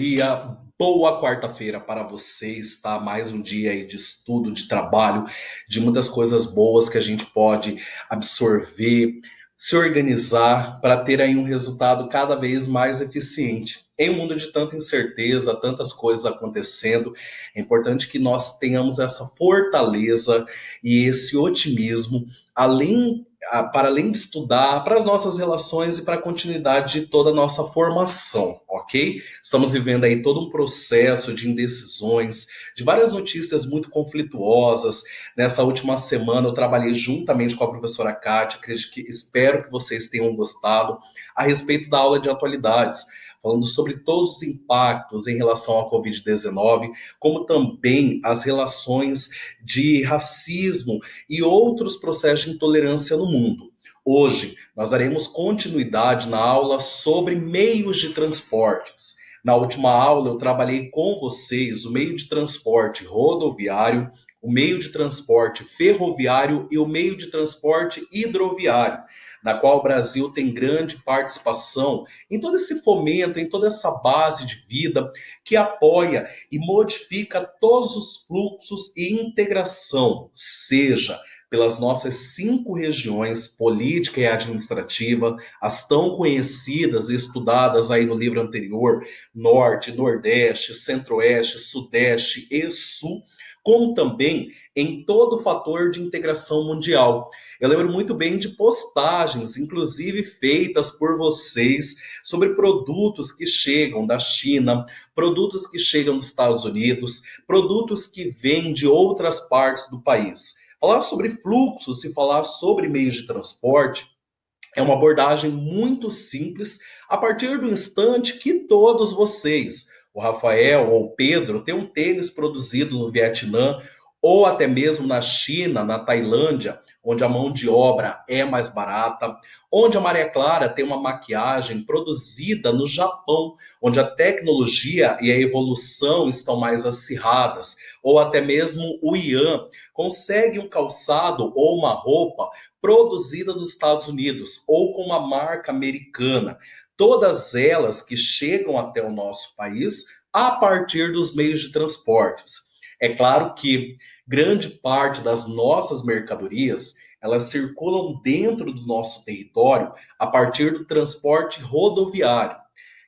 Dia, boa quarta-feira para vocês, tá? Mais um dia aí de estudo, de trabalho, de muitas coisas boas que a gente pode absorver, se organizar para ter aí um resultado cada vez mais eficiente. Em um mundo de tanta incerteza, tantas coisas acontecendo, é importante que nós tenhamos essa fortaleza e esse otimismo, para além de estudar, para as nossas relações e para a continuidade de toda a nossa formação, ok? Estamos vivendo aí todo um processo de indecisões, de várias notícias muito conflituosas. Nessa última semana eu trabalhei juntamente com a professora Kátia, espero que vocês tenham gostado, a respeito da aula de atualidades, falando sobre todos os impactos em relação à Covid-19, como também as relações de racismo e outros processos de intolerância no mundo. Hoje, nós daremos continuidade na aula sobre meios de transportes. Na última aula, eu trabalhei com vocês o meio de transporte rodoviário, o meio de transporte ferroviário e o meio de transporte hidroviário, na qual o Brasil tem grande participação em todo esse fomento, em toda essa base de vida que apoia e modifica todos os fluxos e integração, seja pelas nossas 5 regiões, política e administrativa, as tão conhecidas e estudadas aí no livro anterior, Norte, Nordeste, Centro-Oeste, Sudeste e Sul, como também em todo o fator de integração mundial. Eu lembro muito bem de postagens, inclusive feitas por vocês, sobre produtos que chegam da China, produtos que chegam dos Estados Unidos, produtos que vêm de outras partes do país. Falar sobre fluxos e falar sobre meios de transporte é uma abordagem muito simples a partir do instante que todos vocês, o Rafael ou o Pedro, têm um tênis produzido no Vietnã ou até mesmo na China, na Tailândia, onde a mão de obra é mais barata, onde a Maria Clara tem uma maquiagem produzida no Japão, onde a tecnologia e a evolução estão mais acirradas, ou até mesmo o Ian consegue um calçado ou uma roupa produzida nos Estados Unidos ou com uma marca americana, todas elas que chegam até o nosso país a partir dos meios de transportes. É claro que grande parte das nossas mercadorias elas circulam dentro do nosso território a partir do transporte rodoviário.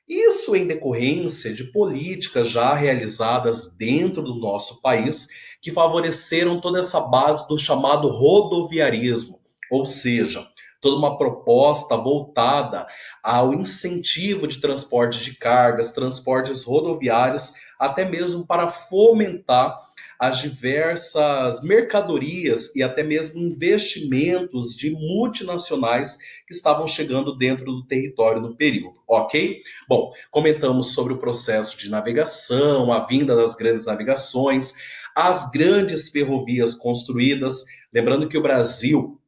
Isso em decorrência de políticas já realizadas dentro do nosso país que favoreceram toda essa base do chamado rodoviarismo, ou seja, toda uma proposta voltada ao incentivo de transporte de cargas, transportes rodoviários, até mesmo para fomentar as diversas mercadorias e até mesmo investimentos de multinacionais que estavam chegando dentro do território no período, ok? Bom, comentamos sobre o processo de navegação, a vinda das grandes navegações, as grandes ferrovias construídas, lembrando que o Brasil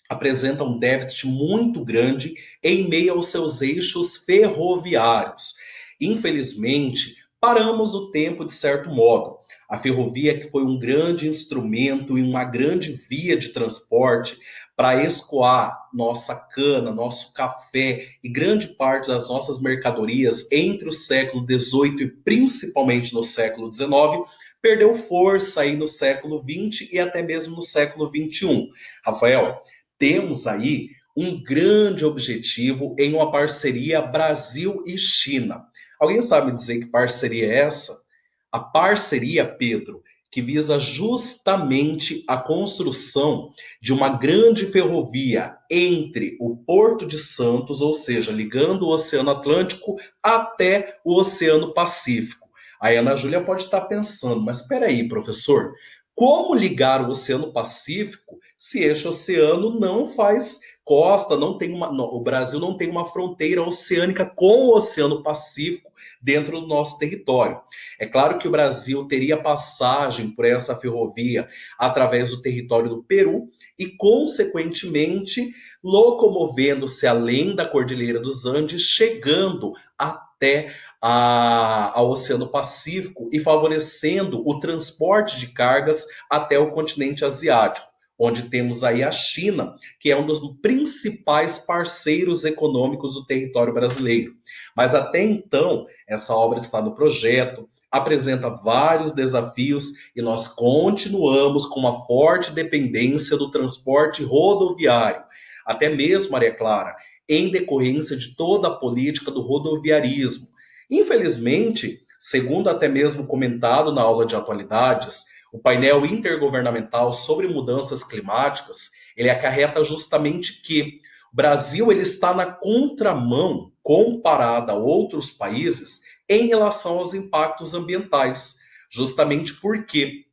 apresenta um déficit muito grande em meio aos seus eixos ferroviários. Infelizmente, paramos o tempo de certo modo. A ferrovia, que foi um grande instrumento e uma grande via de transporte para escoar nossa cana, nosso café e grande parte das nossas mercadorias entre o século XVIII e principalmente no século XIX, perdeu força aí no século XX e até mesmo no século XXI. Rafael, temos aí um grande objetivo em uma parceria Brasil e China. Alguém sabe dizer que parceria é essa? A parceria, Pedro, que visa justamente a construção de uma grande ferrovia entre o Porto de Santos, ou seja, ligando o Oceano Atlântico até o Oceano Pacífico. A Ana Júlia pode estar pensando, mas espera aí, professor, como ligar o Oceano Pacífico se este oceano não faz costa, o Brasil não tem uma fronteira oceânica com o Oceano Pacífico dentro do nosso território? É claro que o Brasil teria passagem por essa ferrovia através do território do Peru e, consequentemente, locomovendo-se além da Cordilheira dos Andes, chegando até ao Oceano Pacífico e favorecendo o transporte de cargas até o continente asiático. onde temos aí a China, que é um dos principais parceiros econômicos do território brasileiro. Mas até então, essa obra está no projeto, apresenta vários desafios e nós continuamos com uma forte dependência do transporte rodoviário, até mesmo, Maria Clara, em decorrência de toda a política do rodoviarismo. Infelizmente, segundo até mesmo comentado na aula de atualidades, o painel intergovernamental sobre mudanças climáticas, ele acarreta justamente que o Brasil ele está na contramão comparado a outros países em relação aos impactos ambientais. Justamente porque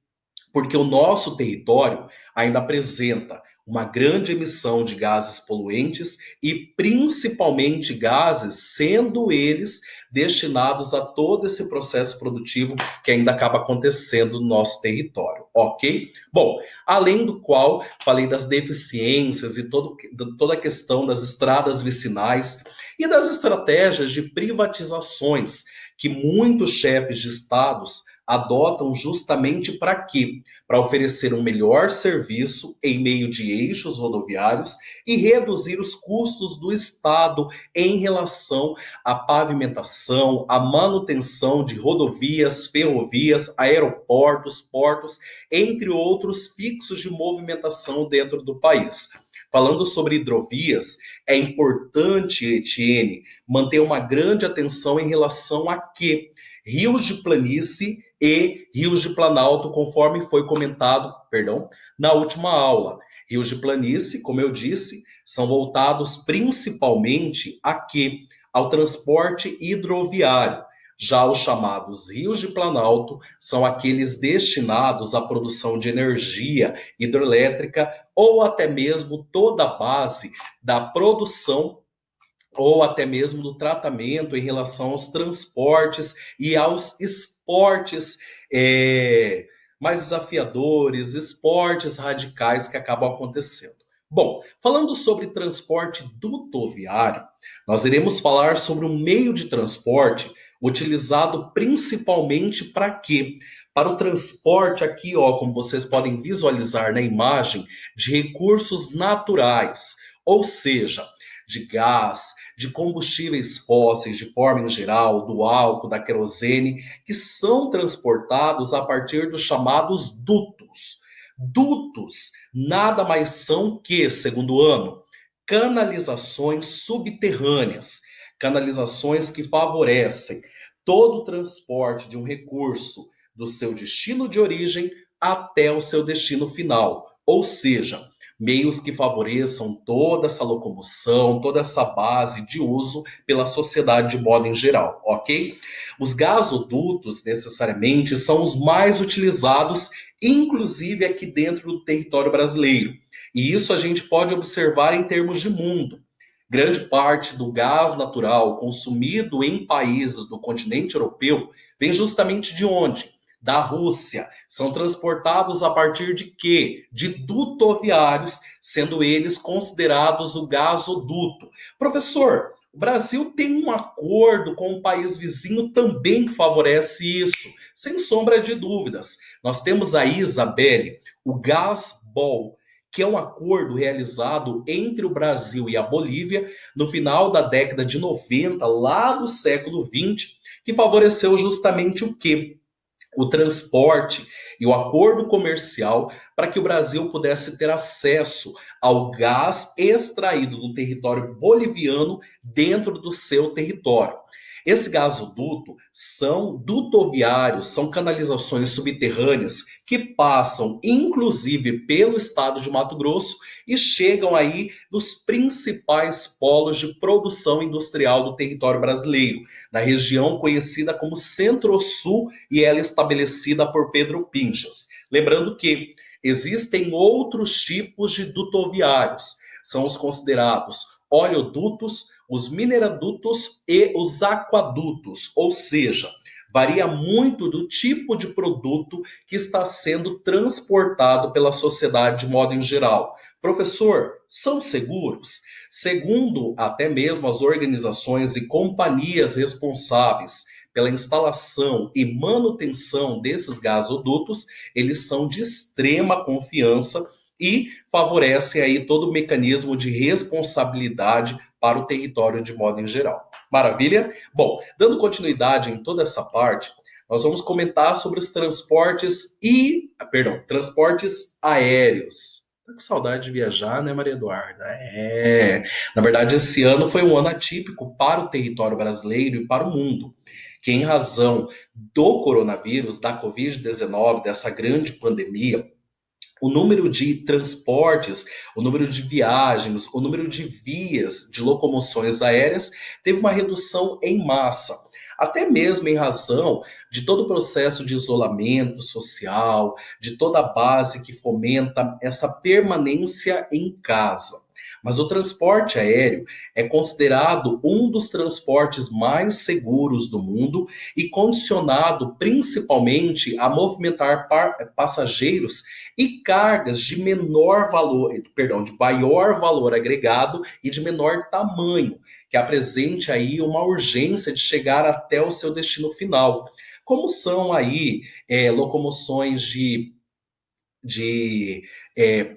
o nosso território ainda apresenta uma grande emissão de gases poluentes e principalmente gases, sendo eles destinados a todo esse processo produtivo que ainda acaba acontecendo no nosso território, ok? Bom, além do qual, falei das deficiências e toda a questão das estradas vicinais e das estratégias de privatizações que muitos chefes de estados adotam justamente para quê? Para oferecer um melhor serviço em meio de eixos rodoviários e reduzir os custos do Estado em relação à pavimentação, à manutenção de rodovias, ferrovias, aeroportos, portos, entre outros fixos de movimentação dentro do país. Falando sobre hidrovias, é importante, Etienne, manter uma grande atenção em relação a que rios de planície e rios de planalto, conforme foi comentado, na última aula. Rios de planície, como eu disse, são voltados principalmente a quê? Ao transporte hidroviário. Já os chamados rios de planalto são aqueles destinados à produção de energia hidrelétrica ou até mesmo toda a base da produção ou até mesmo do tratamento em relação aos transportes e aos esportes mais desafiadores, esportes radicais que acabam acontecendo. Bom, falando sobre transporte dutoviário, nós iremos falar sobre um meio de transporte utilizado principalmente para quê? Para o transporte aqui, ó, como vocês podem visualizar na imagem, de recursos naturais, ou seja, de gás, de combustíveis fósseis de forma em geral, do álcool, da querosene, que são transportados a partir dos chamados dutos. Dutos nada mais são que, segundo o ano, canalizações subterrâneas, canalizações que favorecem todo o transporte de um recurso do seu destino de origem até o seu destino final, ou seja, meios que favoreçam toda essa locomoção, toda essa base de uso pela sociedade de modo em geral, ok? Os gasodutos, necessariamente, são os mais utilizados, inclusive aqui dentro do território brasileiro. E isso a gente pode observar em termos de mundo. Grande parte do gás natural consumido em países do continente europeu vem justamente de onde? Da Rússia. São transportados a partir de quê? De dutoviários, sendo eles considerados o gasoduto. Professor, o Brasil tem um acordo com um país vizinho também que favorece isso, sem sombra de dúvidas. Nós temos aí, Isabelle, o Gasbol, que é um acordo realizado entre o Brasil e a Bolívia no final da década de 90, lá do século 20, que favoreceu justamente o quê? O transporte e o acordo comercial para que o Brasil pudesse ter acesso ao gás extraído do território boliviano dentro do seu território. Esse gasoduto são dutoviários, são canalizações subterrâneas que passam, inclusive, pelo estado de Mato Grosso e chegam aí nos principais polos de produção industrial do território brasileiro, na região conhecida como Centro-Sul e ela estabelecida por Pedro Pinchas. Lembrando que existem outros tipos de dutoviários, são os considerados oleodutos, os mineradutos e os aquadutos, ou seja, varia muito do tipo de produto que está sendo transportado pela sociedade de modo em geral. Professor, são seguros? Segundo até mesmo as organizações e companhias responsáveis pela instalação e manutenção desses gasodutos, eles são de extrema confiança e favorece aí todo o mecanismo de responsabilidade para o território de modo em geral. Maravilha? Bom, dando continuidade em toda essa parte, nós vamos comentar sobre os transportes aéreos. Tá com saudade de viajar, né, Maria Eduarda? Na verdade, esse ano foi um ano atípico para o território brasileiro e para o mundo, que em razão do coronavírus, da Covid-19, dessa grande pandemia, o número de transportes, o número de viagens, o número de vias de locomoções aéreas teve uma redução em massa. Até mesmo em razão de todo o processo de isolamento social, de toda a base que fomenta essa permanência em casa. Mas o transporte aéreo é considerado um dos transportes mais seguros do mundo e condicionado principalmente a movimentar passageiros e cargas de menor valor, perdão, de maior valor agregado e de menor tamanho, que apresente aí uma urgência de chegar até o seu destino final. Como são aí locomoções de é,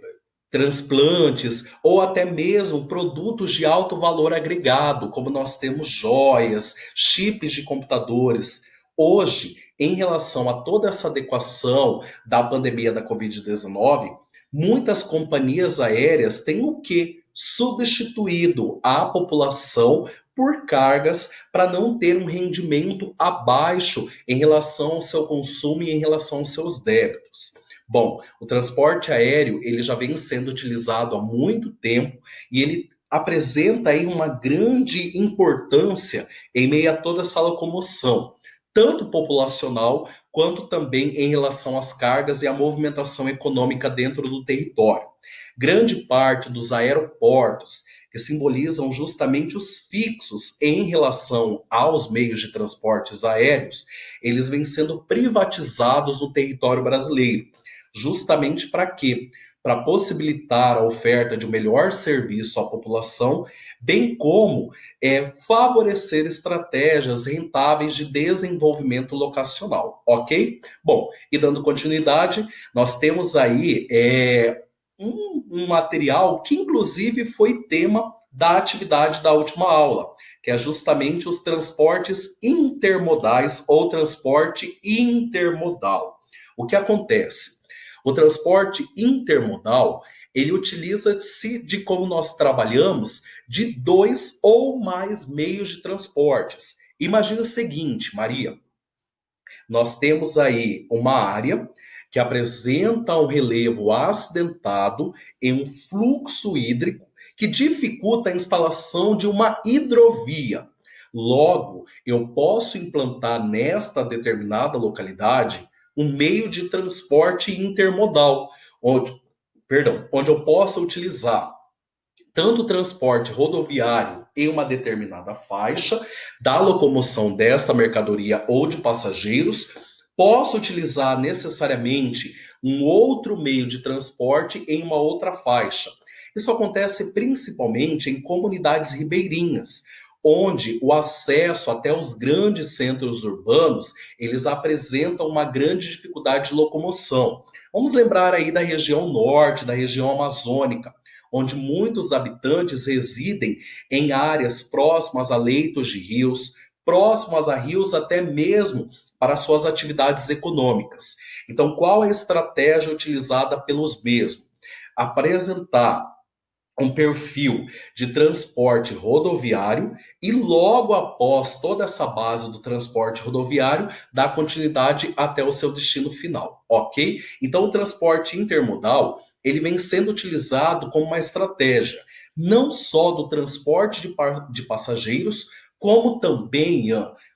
transplantes ou até mesmo produtos de alto valor agregado, como nós temos joias, chips de computadores. Hoje, em relação a toda essa adequação da pandemia da Covid-19, muitas companhias aéreas têm o quê? Substituído a população por cargas para não ter um rendimento abaixo em relação ao seu consumo e em relação aos seus débitos. Bom, o transporte aéreo ele já vem sendo utilizado há muito tempo e ele apresenta aí uma grande importância em meio a toda essa locomoção, tanto populacional quanto também em relação às cargas e à movimentação econômica dentro do território. Grande parte dos aeroportos, que simbolizam justamente os fixos em relação aos meios de transportes aéreos, eles vêm sendo privatizados no território brasileiro. Justamente para quê? Para possibilitar a oferta de um melhor serviço à população, bem como favorecer estratégias rentáveis de desenvolvimento locacional, ok? Bom, e dando continuidade, nós temos aí um material que inclusive foi tema da atividade da última aula, que é justamente os transportes intermodais ou transporte intermodal. O que acontece? O transporte intermodal, ele utiliza-se de como nós trabalhamos de 2 ou mais meios de transportes. Imagina o seguinte, Maria, nós temos aí uma área que apresenta um relevo acidentado em um fluxo hídrico que dificulta a instalação de uma hidrovia. Logo, eu posso implantar nesta determinada localidade um meio de transporte intermodal, onde eu possa utilizar tanto o transporte rodoviário em uma determinada faixa da locomoção desta mercadoria ou de passageiros, posso utilizar necessariamente um outro meio de transporte em uma outra faixa. Isso acontece principalmente em comunidades ribeirinhas, onde o acesso até os grandes centros urbanos, eles apresentam uma grande dificuldade de locomoção. Vamos lembrar aí da região norte, da região amazônica, onde muitos habitantes residem em áreas próximas a leitos de rios, próximas a rios até mesmo para suas atividades econômicas. Então, qual é a estratégia utilizada pelos mesmos? Apresentar um perfil de transporte rodoviário e logo após toda essa base do transporte rodoviário, dar continuidade até o seu destino final, ok? Então, o transporte intermodal, ele vem sendo utilizado como uma estratégia, não só do transporte de passageiros, como também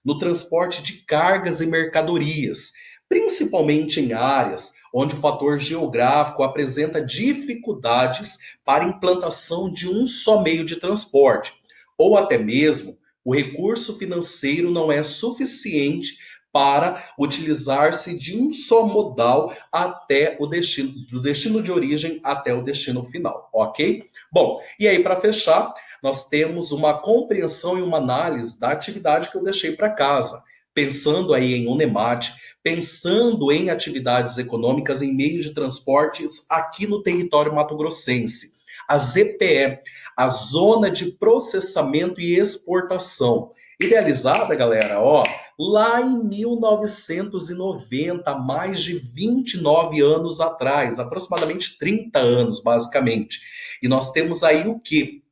no transporte de cargas e mercadorias, principalmente em áreas onde o fator geográfico apresenta dificuldades para a implantação de um só meio de transporte, ou até mesmo o recurso financeiro não é suficiente para utilizar-se de um só modal até o destino, do destino de origem até o destino final, ok? Bom, e aí para fechar, nós temos uma compreensão e uma análise da atividade que eu deixei para casa, pensando aí em Unemate, pensando em atividades econômicas em meio de transportes aqui no território mato-grossense. A ZPE, a Zona de Processamento e Exportação, idealizada, galera, ó, lá em 1990, mais de 29 anos atrás, aproximadamente 30 anos, basicamente. E nós temos aí o que?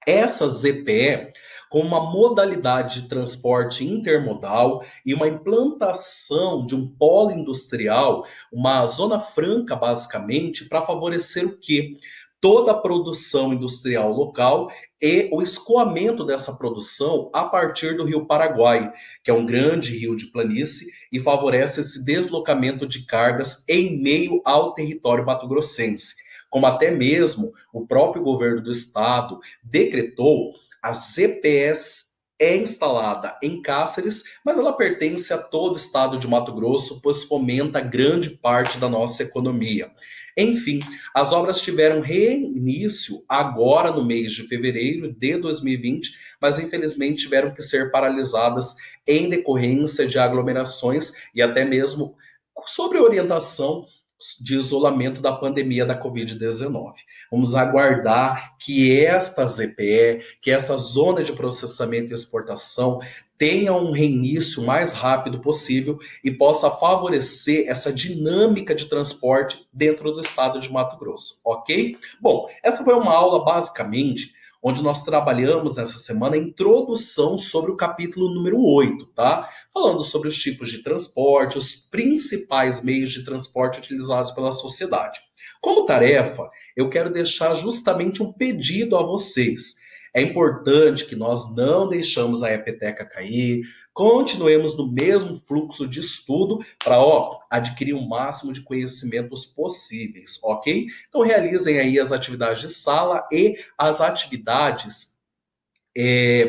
Essa ZPE com uma modalidade de transporte intermodal e uma implantação de um polo industrial, uma zona franca, basicamente, para favorecer o quê? Toda a produção industrial local e o escoamento dessa produção a partir do Rio Paraguai, que é um grande rio de planície e favorece esse deslocamento de cargas em meio ao território mato-grossense. Como até mesmo o próprio governo do estado decretou, a ZPS é instalada em Cáceres, mas ela pertence a todo o estado de Mato Grosso, pois fomenta grande parte da nossa economia. Enfim, as obras tiveram reinício agora no mês de fevereiro de 2020, mas infelizmente tiveram que ser paralisadas em decorrência de aglomerações e até mesmo sobre orientação de isolamento da pandemia da Covid-19. Vamos aguardar que esta ZPE, que essa zona de processamento e exportação, tenha um reinício mais rápido possível e possa favorecer essa dinâmica de transporte dentro do estado de Mato Grosso, ok? Bom, essa foi uma aula basicamente onde nós trabalhamos nessa semana a introdução sobre o capítulo número 8, tá? Falando sobre os tipos de transporte, os principais meios de transporte utilizados pela sociedade. Como tarefa, eu quero deixar justamente um pedido a vocês. É importante que nós não deixamos a EPTeca cair, continuemos no mesmo fluxo de estudo para adquirir o máximo de conhecimentos possíveis, ok? Então realizem aí as atividades de sala e as atividades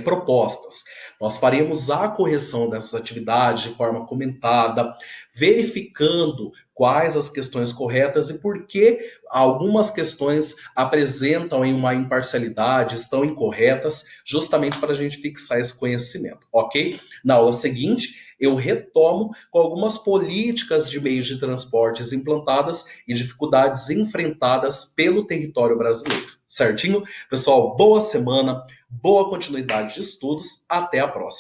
propostas. Nós faremos a correção dessas atividades de forma comentada, verificando quais as questões corretas e por que algumas questões apresentam em uma imparcialidade, estão incorretas, justamente para a gente fixar esse conhecimento, ok? Na aula seguinte, eu retomo com algumas políticas de meios de transportes implantadas e dificuldades enfrentadas pelo território brasileiro. Certinho? Pessoal, boa semana, boa continuidade de estudos, até a próxima.